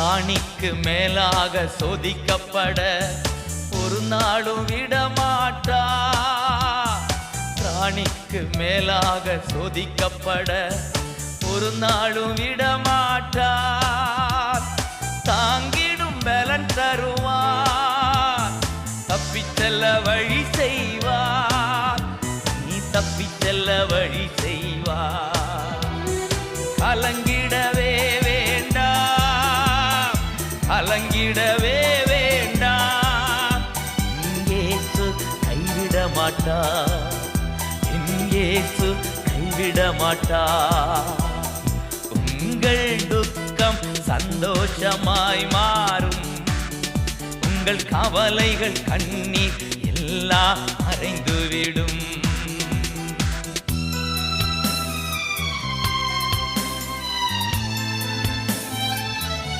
ராணிக்கு மேலாக சோதிக்கப்பட ஒரு நாளும் விடமாட்டா. ராணிக்கு மேலாக சோதிக்கப்பட ஒரு நாளும் விடமாட்டா. தாங்கிடும் பலன் தருவார், தப்பிச் செல்ல வழி செய்வார். நீ தப்பிச் செல்ல வழி செய்வார். கலங்கிடவே வேண்டாம், கலங்கிடவே வேண்டாம். இயேசு கைவிட மாட்டார், இயேசு கைவிட மாட்டார். உங்கள் துக்கம் சந்தோஷமாய் மாறும், உங்கள் கவலைகள் கண்ணீர் எல்லாம் மறைந்துவிடும்.